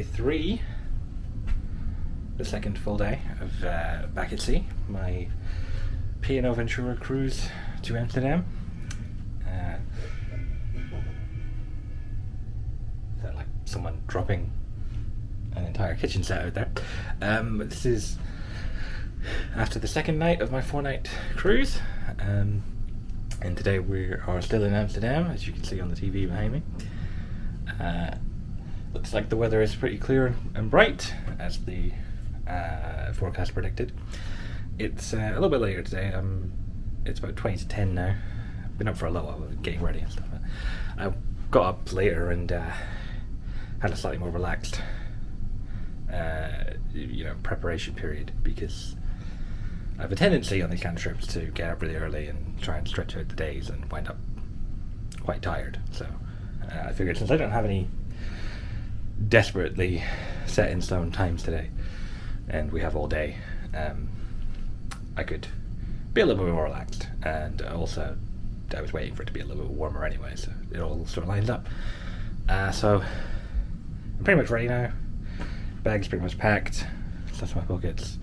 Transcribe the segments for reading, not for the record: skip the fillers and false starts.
day 3, the second full day of back at sea, my P&O Ventura cruise to Amsterdam. Is that like someone dropping an entire kitchen set out there? This is after the second night of my 4-night cruise, and today we are still in Amsterdam, as you can see on the TV behind me. Looks like the weather is pretty clear and bright, as the forecast predicted. It's a little bit later today. It's about 20 to 10 now. I've been up for a little while, getting ready and stuff. I got up later and had a slightly more relaxed preparation period, because I have a tendency on these kind of trips to get up really early and try and stretch out the days and wind up quite tired. So I figured, since I don't have any desperately set in stone times today and we have all day, I could be a little bit more relaxed. And also I was waiting for it to be a little bit warmer anyway, so it all sort of lines up. So I'm pretty much ready now. Bag's pretty much packed. Stuff in my pockets,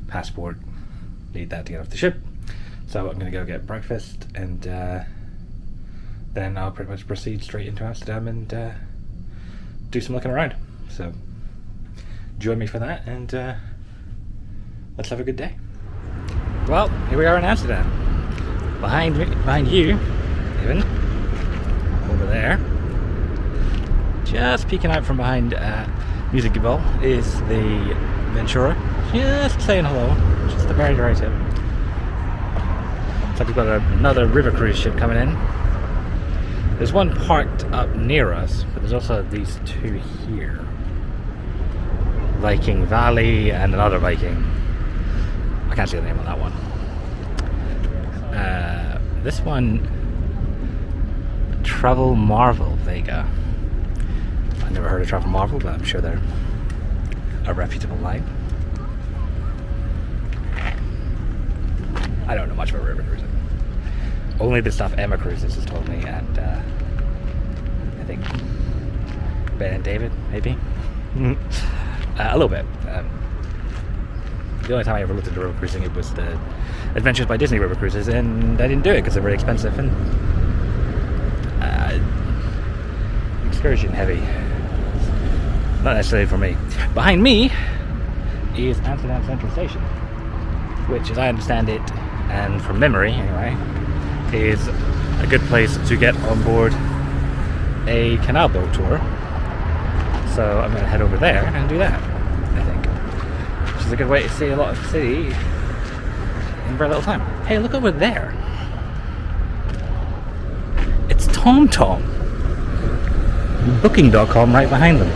passport, need that to get off the ship. So I'm going to go get breakfast, and then I'll pretty much proceed straight into Amsterdam and do some looking around. So join me for that, and let's have a good day. Well, here we are in Amsterdam. Behind me, behind you, even over there, just peeking out from behind Music Gebel, is the Ventura. Just saying hello, just the very tip. Looks like we've got another river cruise ship coming in. There's one parked up near us, but there's also these two here. Viking Valley and another Viking. I can't see the name on that one. This one, Travel Marvel Vega. I've never heard of Travel Marvel, but I'm sure they're a reputable line. I don't know much about river cruising. Only the stuff Emma Cruises has told me, and I think Ben and David, maybe? A little bit. The only time I ever looked into river cruising, it was the Adventures by Disney River Cruises, and I didn't do it because they're very expensive and excursion heavy. Not necessarily for me. Behind me is Amsterdam Central Station, which, as I understand it, and from memory anyway, is a good place to get on board a canal boat tour. So I'm going to head over there and do that, I think. Which is a good way to see a lot of the city in very little time. Hey, look over there. It's TomTom. Booking.com right behind them.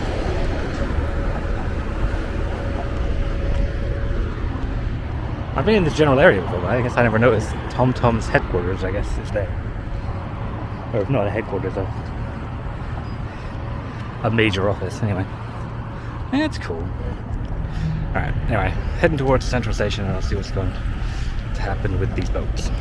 I've been in this general area before, but I guess I never noticed TomTom's headquarters, I guess, is there. Or if not a headquarters, a major office, anyway. That's cool. Alright, anyway, heading towards the central station, and I'll see what's going to happen with these boats.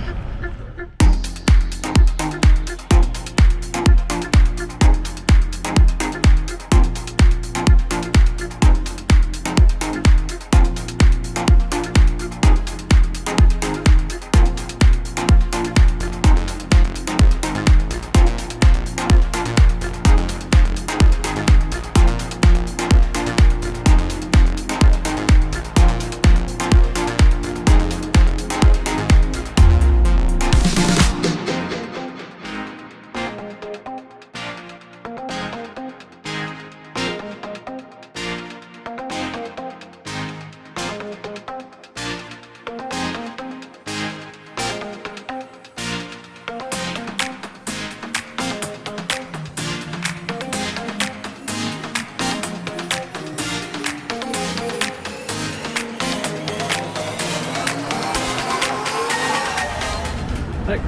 Look,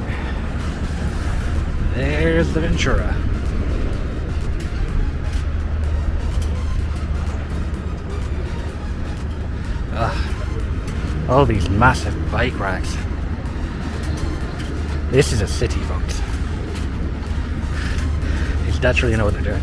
there's the Ventura. All these massive bike racks. This is a city, folks. These Dutch really know what they're doing.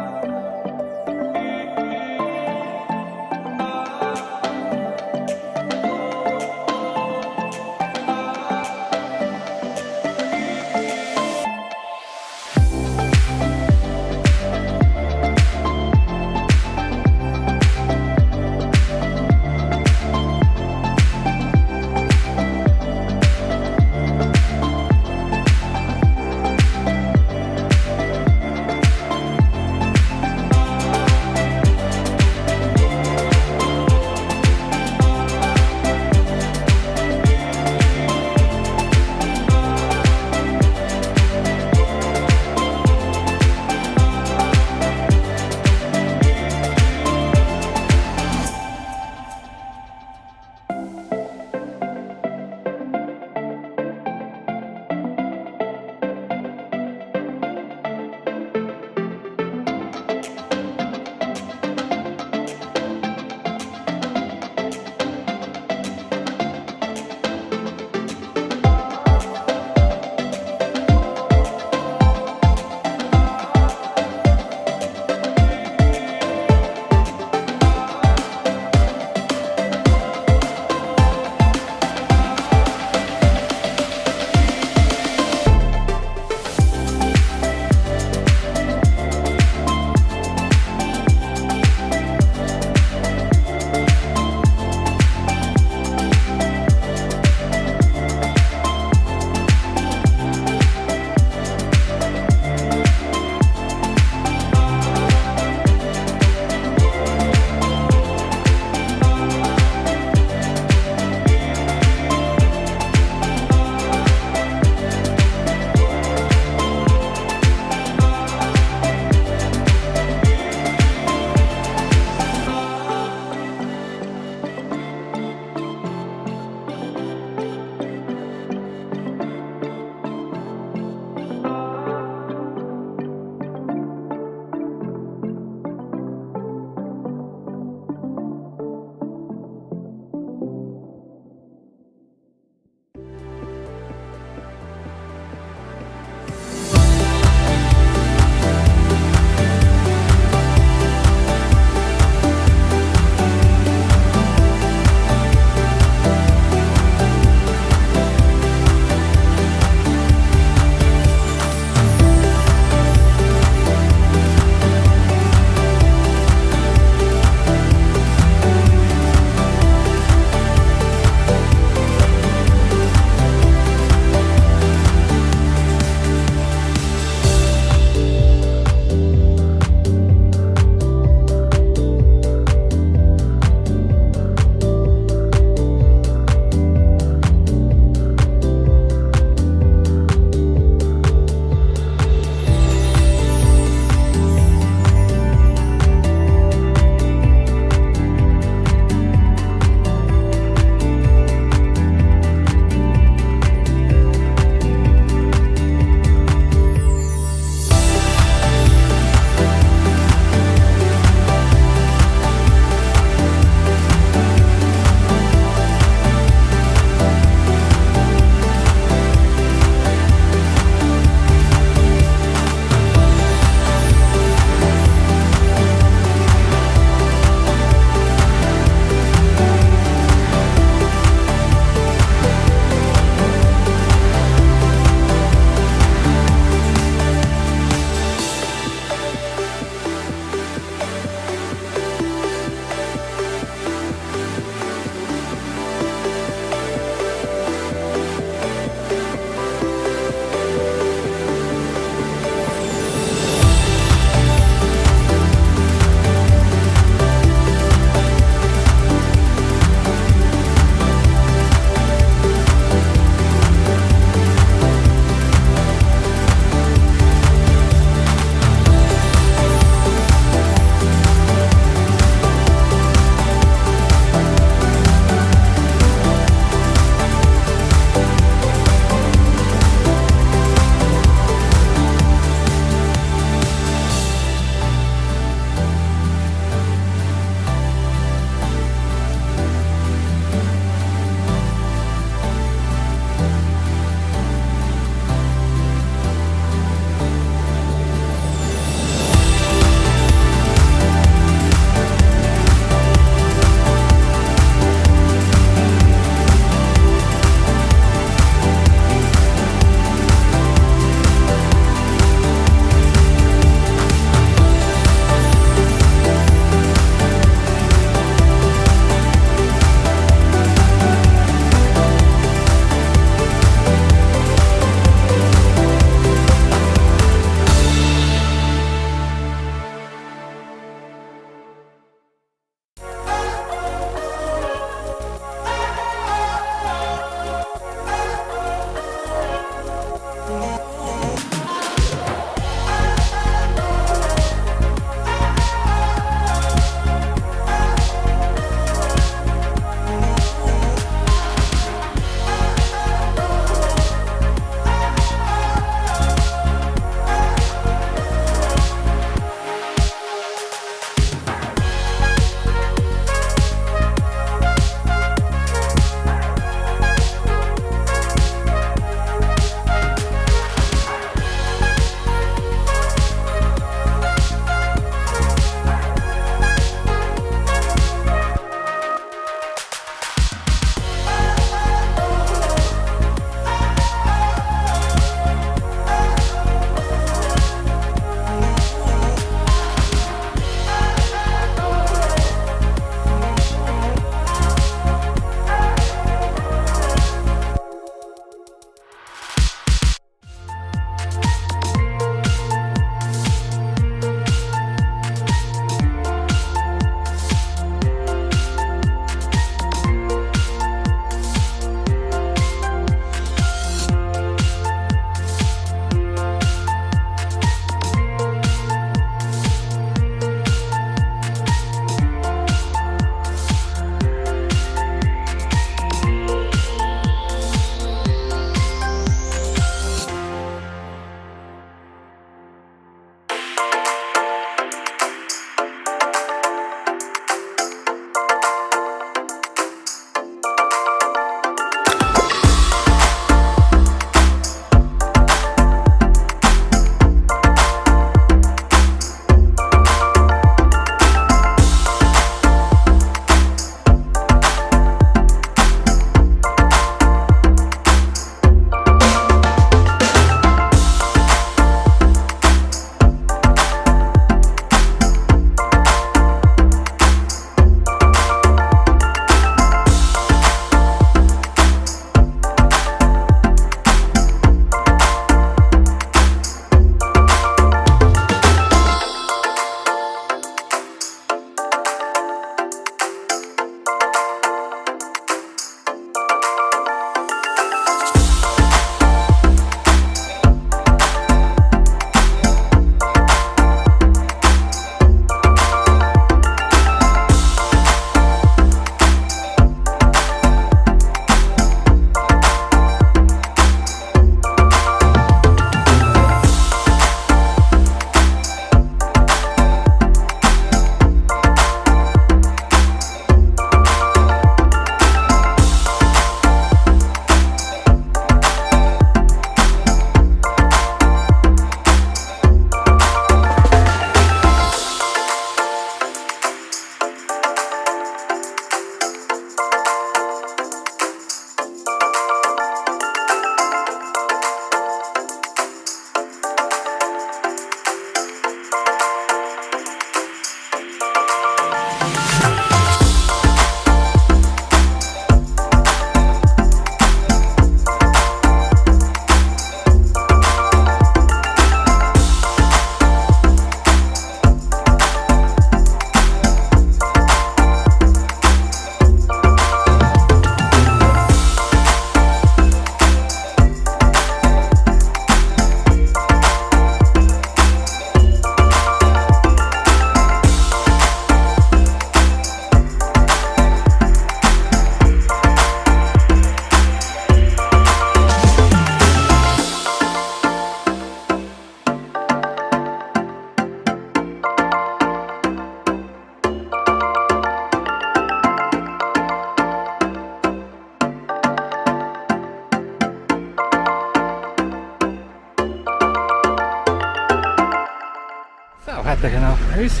So at the Canal Cruise,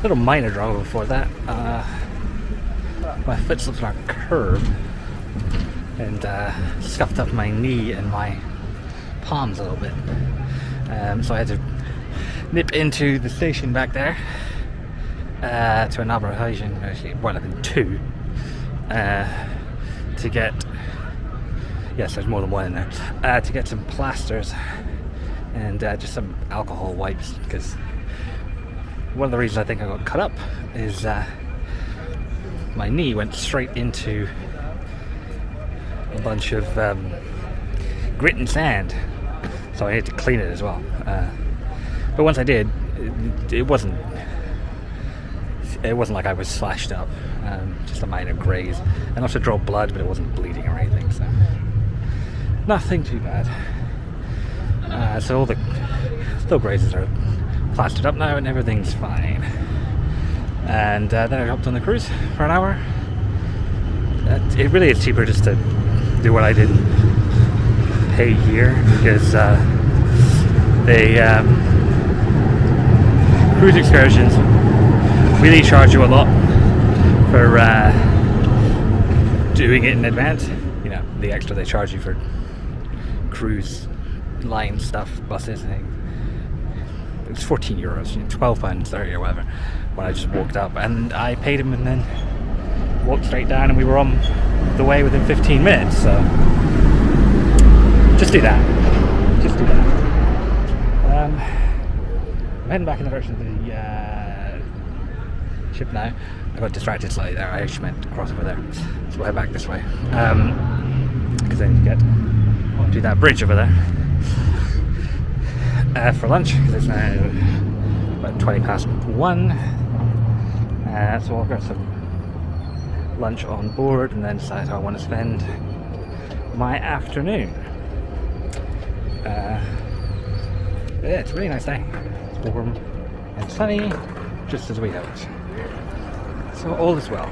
little minor drama before that. My foot slipped on a curb and scuffed up my knee and my palms a little bit. So I had to nip into the station back there to an LumaFusion, actually one of them two, to get, yes, there's more than one in there, to get some plasters and just some alcohol wipes, because one of the reasons I think I got cut up is my knee went straight into a bunch of grit and sand, so I had to clean it as well. But once I did, it wasn't like I was slashed up, just a minor graze. Enough to draw blood, but it wasn't bleeding or anything, so nothing too bad. So all the still grazes are plastered up now and everything's fine. And then I hopped on the cruise for an hour. It really is cheaper just to do what I did, pay here, because they cruise excursions really charge you a lot for doing it in advance. You know, the extra they charge you for cruise line stuff, buses, I think. It was €14, £12.30 or whatever, when I just walked up, and I paid him and then walked straight down, and we were on the way within 15 minutes, so just do that. Just do that. I'm heading back in the direction of the ship now. I got distracted slightly there. I actually meant to cross over there, so we'll head back this way, because then you get onto that bridge over there for lunch, because it's now about 1:20. So I'll get some lunch on board and then decide how I want to spend my afternoon. Yeah, it's a really nice day. It's warm and sunny, just as we hoped. So all is well.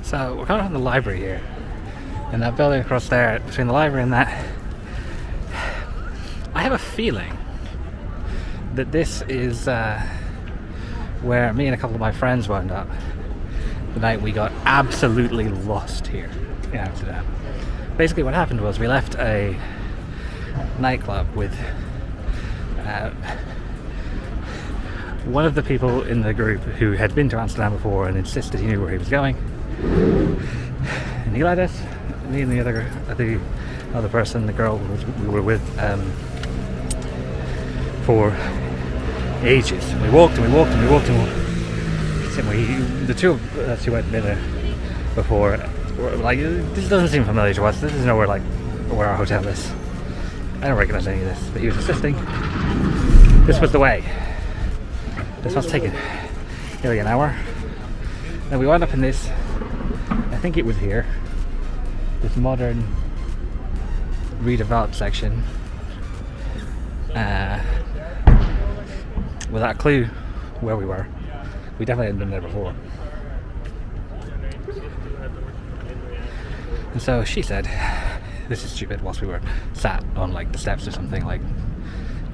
So we're coming from the library here, and that building across there, between the library and that, I have a feeling that this is where me and a couple of my friends wound up the night we got absolutely lost here in Amsterdam. Basically what happened was we left a nightclub with one of the people in the group who had been to Amsterdam before and insisted he knew where he was going, and he led us, me and the other person, the girl we were with, for ages. We walked and we walked and we walked and the two of us who hadn't been there before were like, this doesn't seem familiar to us, this is nowhere like where our hotel is. I don't recognize any of this, but he was insisting this was the way. This must take nearly an hour. Then we wound up in this, I think it was here, this modern redeveloped section, without a clue where we were. We definitely hadn't been there before. And so she said, this is stupid, whilst we were sat on like the steps or something, like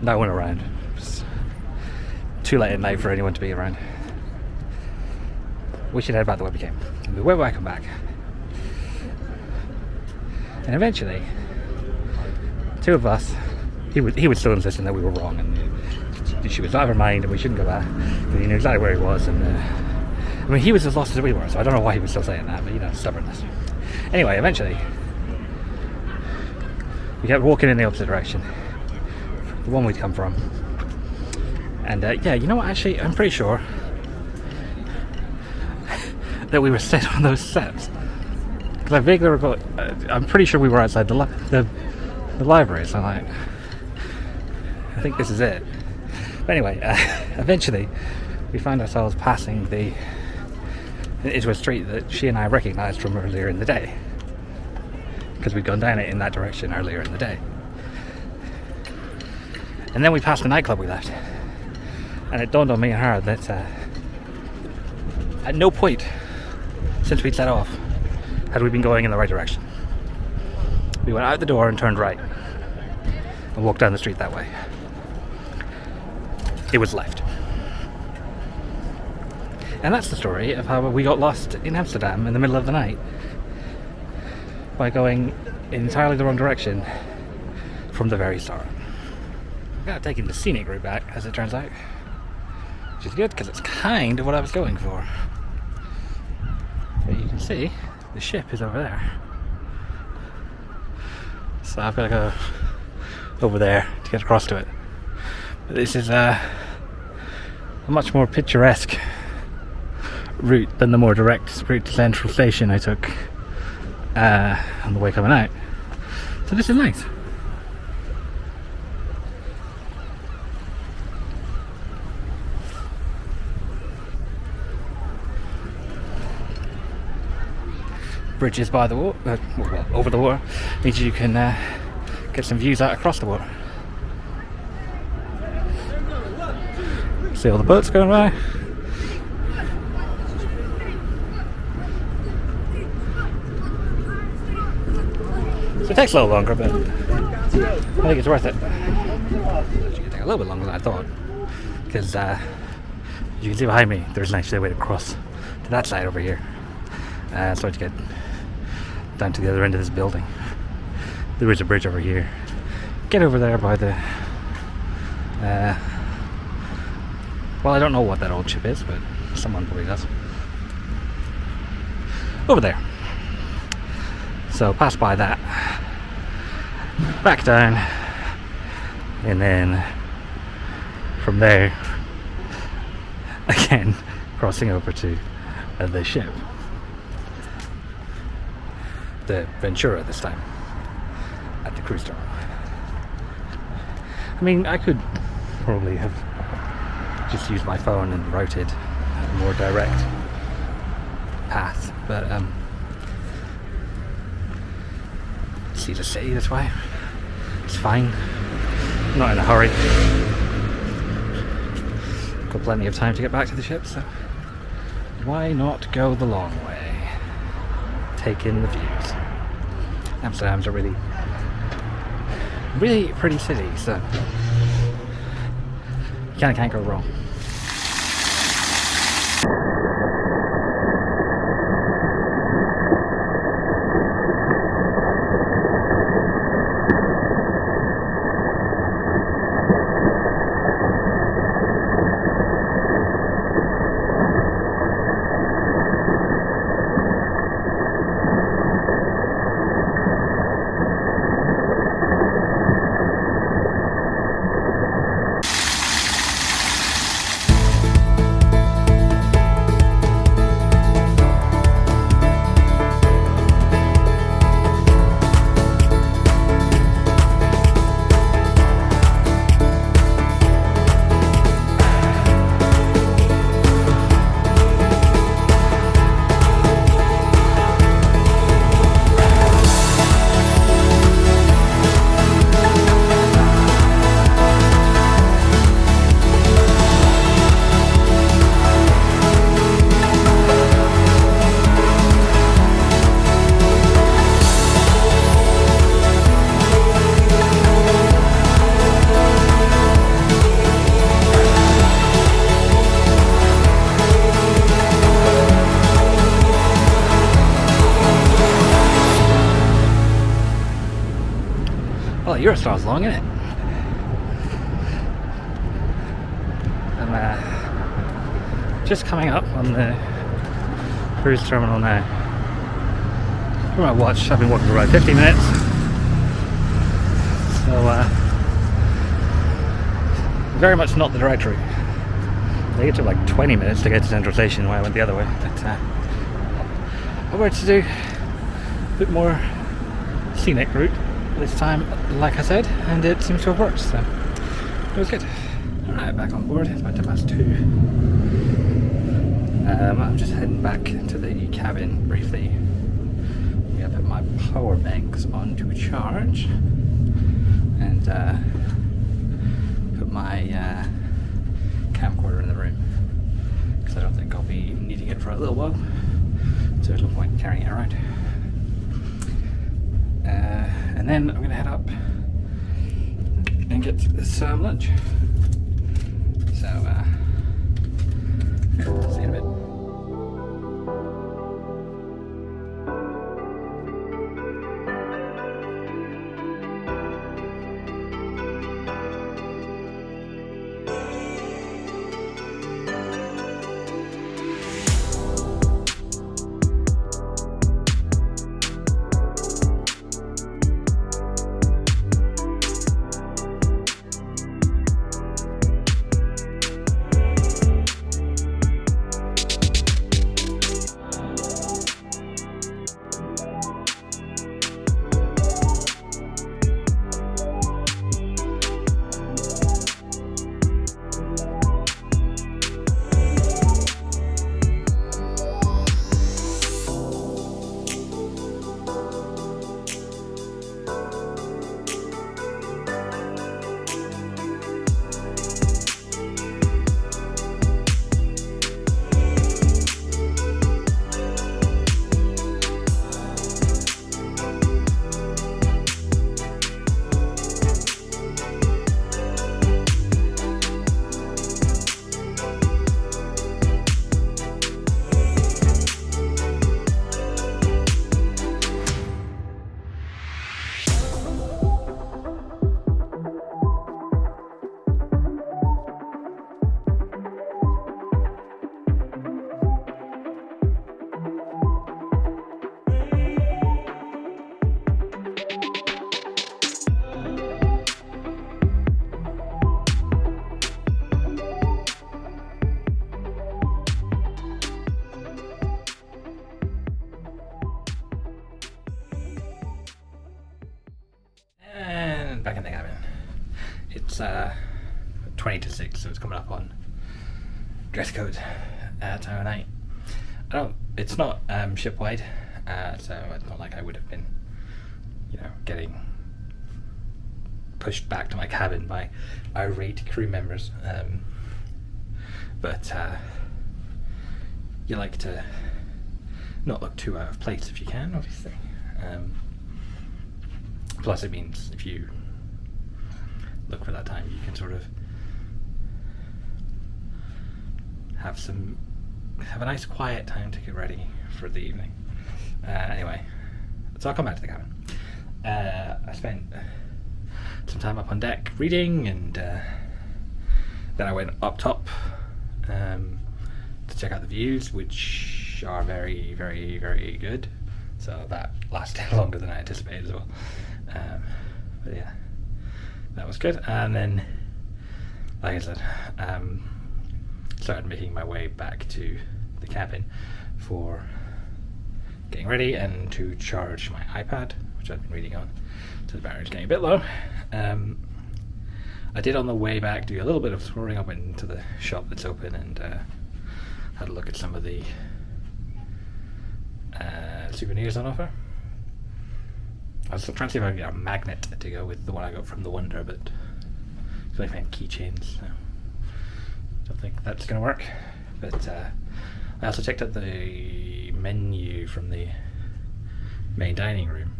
no one around. It was too late at night for anyone to be around. We should head back the way we came. And we went back and back. And eventually, two of us, he was still insisting that we were wrong and she was out of her mind and we shouldn't go back. He knew exactly where he was, and I mean, he was as lost as we were, so I don't know why he was still saying that, but you know, stubbornness. Anyway, eventually, we kept walking in the opposite direction, the one we'd come from. And yeah, you know what, actually, I'm pretty sure that we were set on those steps. Because I vaguely recall, I'm pretty sure we were outside the library, so I'm like, I think this is it. But anyway, eventually we found ourselves passing into a street that she and I recognised from earlier in the day, because we'd gone down it in that direction earlier in the day. And then we passed the nightclub we left, and it dawned on me and her that at no point since we'd set off had we been going in the right direction. We went out the door and turned right and walked down the street that way. It was left. And that's the story of how we got lost in Amsterdam in the middle of the night by going in entirely the wrong direction from the very start. I'm kind of taking the scenic route back, as it turns out, which is good because it's kind of what I was going for. But you can see the ship is over there, so I've got to go over there to get across to it. But this is a much more picturesque route than the more direct route to Central Station I took on the way coming out. So this is nice. Bridges by the water, well, over the water, means you can get some views out across the water. See all the boats going by. So it takes a little longer, but I think it's worth it. It can take a little bit longer than I thought, because you can see behind me there's actually a way to cross to that side over here. So to get down to the other end of this building, there is a bridge over here. Get over there by the well, I don't know what that old ship is, but someone probably does. Over there. So pass by that, back down, and then from there again crossing over to the ship, the Ventura this time, at the cruise terminal. I mean, I could probably have just used my phone and routed a more direct path, but see the city this way. It's fine. I'm not in a hurry. Got plenty of time to get back to the ship, so why not go the long way? Take in the views. Amsterdam's a really pretty city, so you kinda can't go wrong. Eurostar's long, isn't it? I'm just coming up on the cruise terminal now. For my watch, I've been walking for about 50 minutes. So, very much not the direct route. I think it took like 20 minutes to get to Central Station when I went the other way. But I wanted to do a bit more scenic route this time, like I said, and it seems to have worked, so it was good. Alright, back on board. It's about 2:10. I'm just heading back to the cabin briefly. I'm going to put my power banks on to charge and put my camcorder in the room, because I don't think I'll be needing it for a little while, so there's no point carrying it around. And then I'm going to head up and get some lunch. So, yeah, see you in a bit. Back in the cabin. It's 20 to 6, so it's coming up on dress code time of night. It's not ship-wide, so it's not like I would have been, getting pushed back to my cabin by irate crew members. But you like to not look too out of place if you can, obviously. Plus it means if you look for that time, you can sort of have a nice quiet time to get ready for the evening. Anyway, so I'll come back to the cabin. I spent some time up on deck reading, and then I went up top to check out the views, which are very, very, very good. So that lasted longer than I anticipated as well. But yeah, that was good. And then, like I said, started making my way back to the cabin for getting ready and to charge my iPad, which I've been reading on, so the battery's getting a bit low. I did on the way back do a little bit of touring. I went into the shop that's open and had a look at some of the souvenirs on offer. I was trying to see if I could get a magnet to go with the one I got from the Wonder, but I found keychains, so I don't think that's going to work. But I also checked out the menu from the main dining room.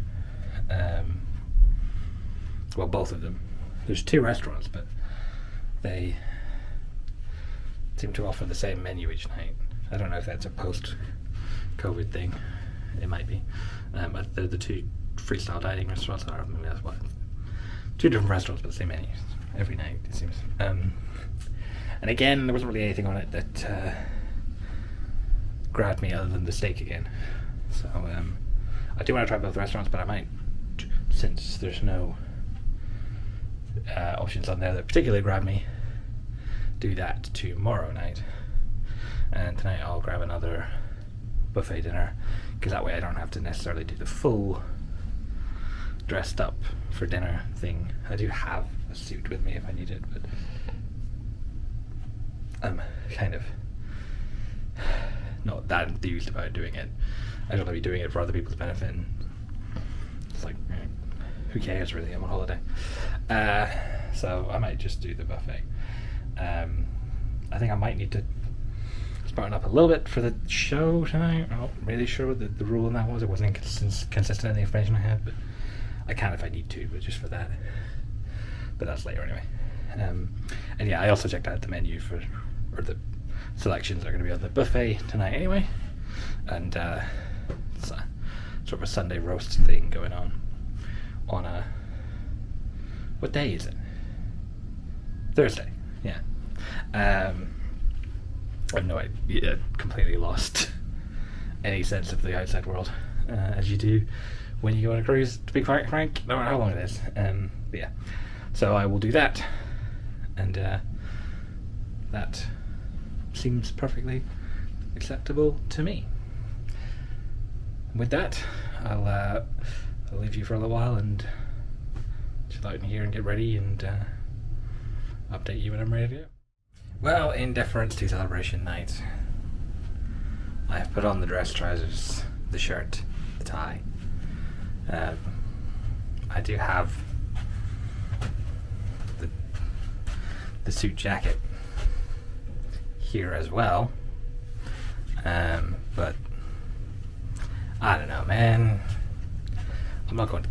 Well, both of them. There's two restaurants, but they seem to offer the same menu each night. I don't know if that's a post-COVID thing. It might be. But they're the two freestyle dining restaurants are. Maybe that's why 2 different restaurants but the same menus every night, it seems. And again, there wasn't really anything on it that grabbed me other than the steak again. So I do want to try both restaurants, but I might, since there's no options on there that particularly grab me, do that tomorrow night. And tonight I'll grab another buffet dinner, because that way I don't have to necessarily do the full dressed up for dinner thing. I do have a suit with me if I need it, but I'm kind of not that enthused about doing it. I don't want to be doing it for other people's benefit. It's like, who cares really? I'm on holiday. So I might just do the buffet. I think I might need to smarten up a little bit for the show tonight. I'm not really sure what the rule on that was. It wasn't consistent in the information I had, but I can if I need to, but just for that. But that's later anyway. And yeah, I also checked out the menu or the selections are going to be on the buffet tonight anyway. And it's a sort of a Sunday roast thing going on a, what day is it? Thursday, yeah. I've no idea, completely lost any sense of the outside world, as you do when you go on a cruise, to be quite frank, no matter how long it is. But yeah, so I will do that, and that seems perfectly acceptable to me. With that, I'll leave you for a little while and chill out in here and get ready and update you when I'm ready to go. Well, in deference to celebration night, I have put on the dress trousers, the shirt, the tie. I do have the suit jacket here as well, but I don't know, man. I'm not going to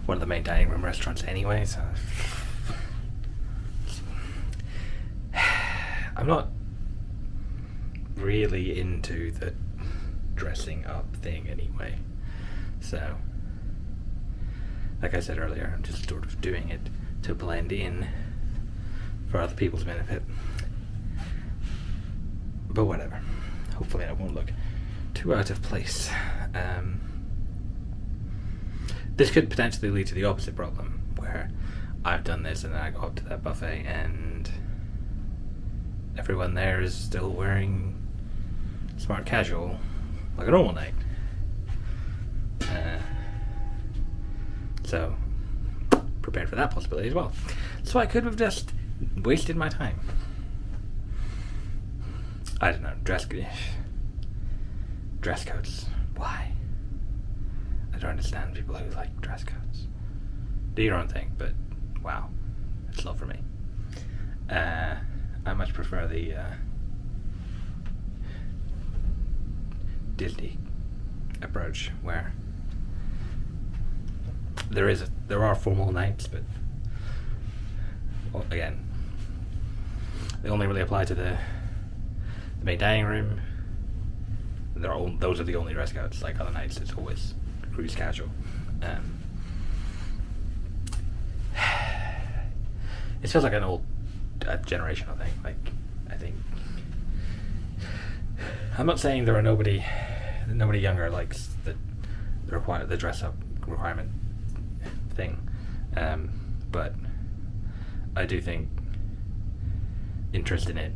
one of the main dining room restaurants anyway, so I'm not really into the dressing up thing anyway. So, like I said earlier, I'm just sort of doing it to blend in for other people's benefit. But whatever. Hopefully I won't look too out of place. This could potentially lead to the opposite problem, where I've done this and then I go up to that buffet and everyone there is still wearing smart casual like a normal night. So prepared for that possibility as well. So I could have just wasted my time. I don't know, dress codes. Why? I don't understand people who like dress codes. Do your own thing, but wow, it's not for me. I much prefer the Disney approach, where there are formal nights, but well, again, they only really apply to the main dining room. Those are the only dress codes. Like other nights, it's always cruise casual. It feels like an old generational thing. Like, I think I'm not saying there are nobody younger likes the dress up requirement thing, but I do think interest in it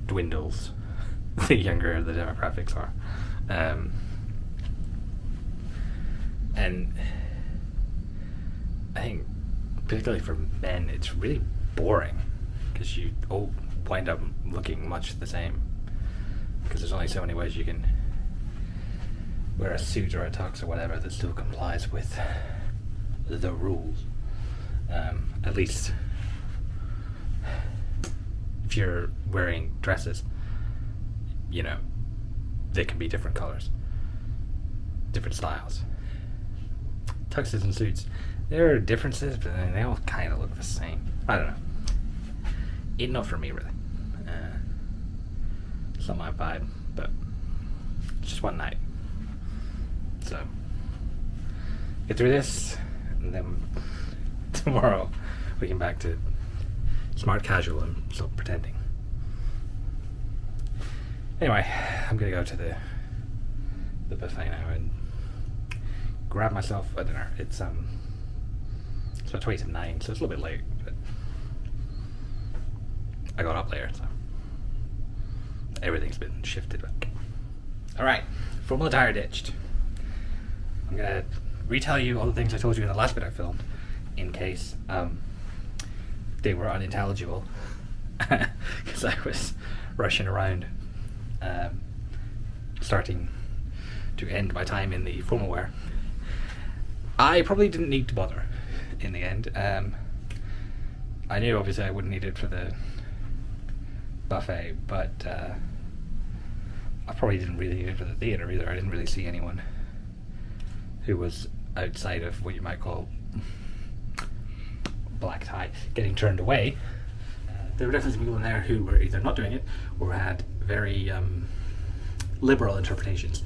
dwindles the younger the demographics are, and I think particularly for men it's really boring because you all wind up looking much the same, because there's only so many ways you can wear a suit or a tux or whatever that still complies with the rules. At least if you're wearing dresses, you know, they can be different colors, different styles. Tuxes and suits, there are differences, but they all kind of look the same. I don't know. It's not for me, really. It's not my vibe, but it's just one night. So, get through this, and then tomorrow we can back to smart casual and stop pretending. Anyway, I'm gonna go to the buffet now and grab myself a dinner. It's about 20 to 9, so it's a little bit late, but I got up later, so everything's been shifted back. Alright, formal attire ditched. I'm gonna retell you all the things I told you in the last bit I filmed, in case they were unintelligible, because I was rushing around, starting to end my time in the formal wear. I probably didn't need to bother in the end. I knew obviously I wouldn't need it for the buffet, but I probably didn't really need it for the theatre either. I didn't really see anyone who was outside of what you might call black tie getting turned away. There were definitely people in there who were either not doing it or had very liberal interpretations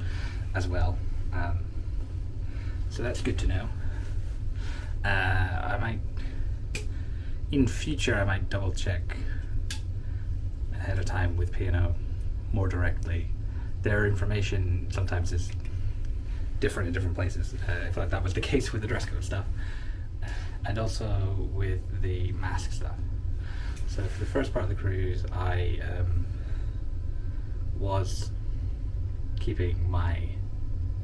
as well. So that's good to know. In future I might double check ahead of time with P&O more directly. Their information sometimes is different in different places. I feel like that was the case with the dress code stuff, and also with the mask stuff. So for the first part of the cruise, I was keeping my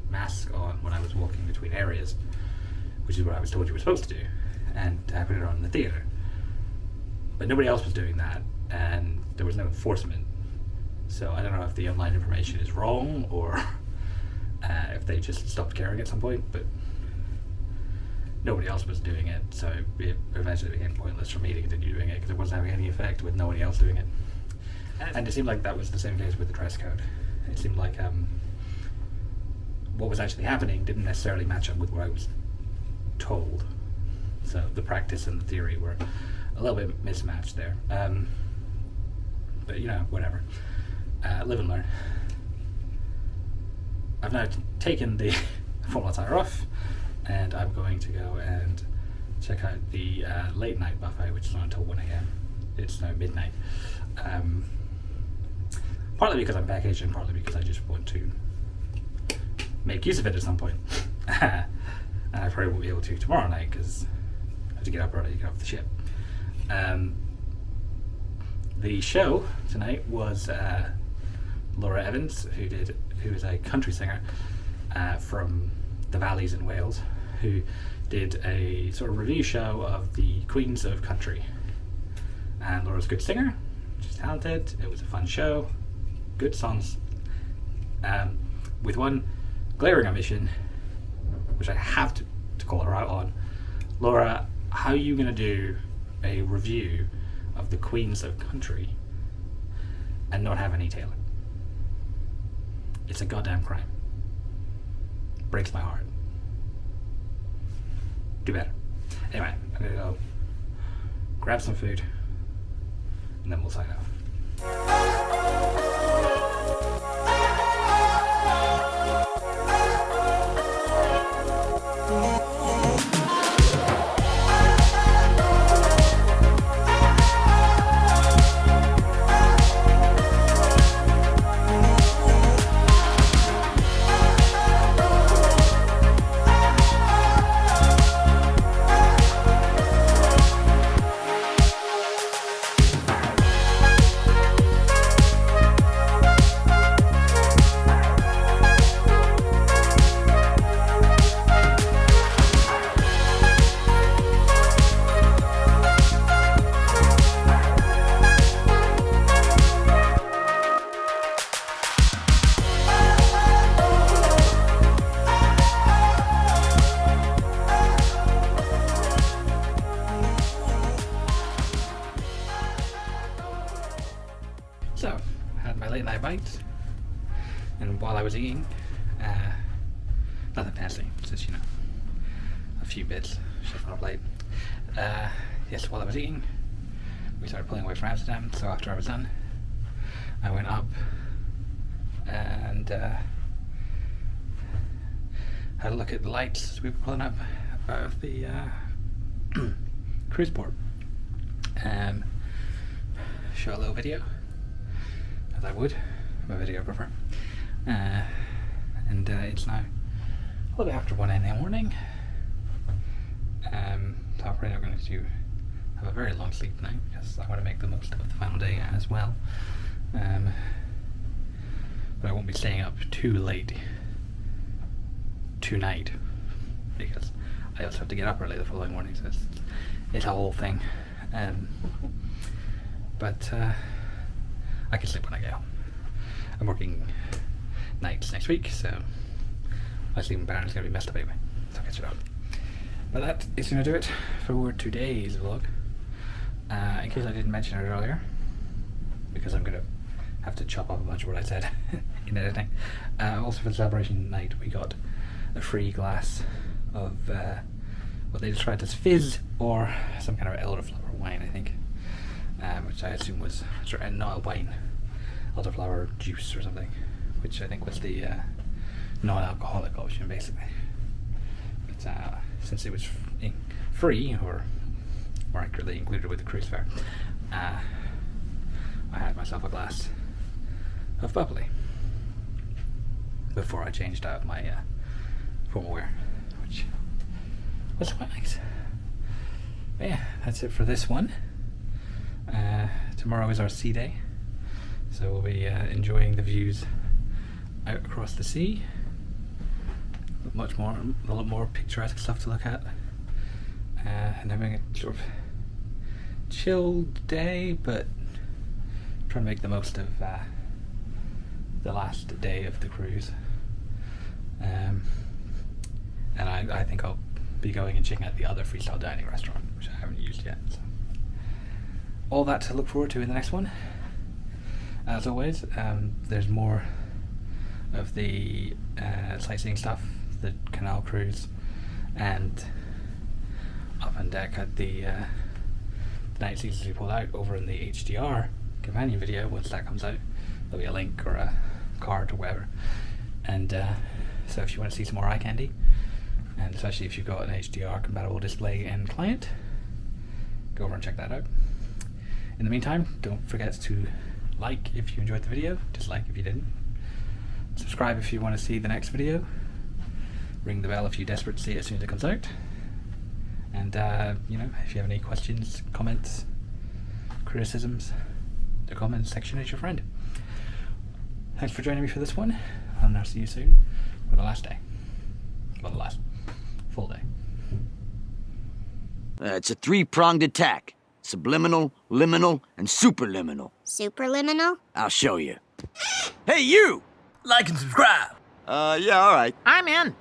mask on when I was walking between areas, which is what I was told you were supposed to do, and I put it on in the theatre. But nobody else was doing that, and there was no enforcement. So I don't know if the online information is wrong, or if they just stopped caring at some point, but nobody else was doing it, so it eventually became pointless for me to continue doing it because it wasn't having any effect with nobody else doing it. And it seemed like that was the same case with the dress code. It seemed like what was actually happening didn't necessarily match up with what I was told. So the practice and the theory were a little bit mismatched there. But you know, whatever. Live and learn. I've now taken the formal attire off, and I'm going to go and check out the late night buffet, which is not until 1 a.m. It's now midnight. Partly because I'm packaged, and partly because I just want to make use of it at some point. And I probably won't be able to tomorrow night because I have to get up early to get off the ship. The show tonight was Laura Evans, who is a country singer from the valleys in Wales, who did a sort of review show of the Queens of Country. And Laura's a good singer, she's talented, it was a fun show, good songs, with one glaring omission, which I have to call her out on. Laura, how are you going to do a review of the Queens of Country and not have any Taylor? It's a goddamn crime. Breaks my heart. Do better. Anyway, I'm gonna go grab some food and then we'll sign off. So, had my late night bites, and while I was eating, nothing fancy, just, you know, a few bits, stuff on a plate. Yes, while I was eating, we started pulling away from Amsterdam, so after I was done, I went up and had a look at the lights as we were pulling up out of the cruise port. Show a little video, as I would. I'm a videographer. And it's now a little bit after 1 in the morning. So I'm probably not going to have a very long sleep tonight because I want to make the most of the final day as well. But I won't be staying up too late tonight because I also have to get up early the following morning, so it's a whole thing. But I can sleep when I get home. I'm working nights next week, so my sleeping pattern is going to be messed up anyway, so I'll get it out. But that is going to do it for today's vlog. In case I didn't mention it earlier, because I'm going to have to chop up a bunch of what I said in editing. Also for the celebration night, we got a free glass of what they described as fizz, or some kind of elderflower wine, I think, which I assume was not a wine, elderflower juice or something, which I think was the non-alcoholic option, basically. But since it was free, or more accurately included with the cruise fare, I had myself a glass of bubbly before I changed out of my formal wear, which was quite nice. But yeah, that's it for this one. Tomorrow is our sea day, so we'll be enjoying the views out across the sea. A lot more picturesque stuff to look at, and having a sort of chilled day, but trying to make the most of the last day of the cruise. And I think I'll be going and checking out the other freestyle dining restaurant, which I haven't used yet. So. All that to look forward to in the next one. As always, there's more of the sightseeing stuff, the canal cruise, and up on deck at the night seasons we pulled out over in the HDR companion video. Once that comes out, there'll be a link or a card or whatever. And so if you want to see some more eye candy, and especially if you've got an HDR compatible display and client, go over and check that out. In the meantime, don't forget to like if you enjoyed the video, dislike if you didn't, subscribe if you want to see the next video, ring the bell if you're desperate to see it as soon as it comes out, and if you have any questions, comments, criticisms, the comments section is your friend. Thanks for joining me for this one, and I'll see you soon for the last day. Well, the last full day. It's a three-pronged attack. Subliminal, liminal, and superliminal. Superliminal? I'll show you. Hey, you! Like and subscribe. Yeah, all right. I'm in.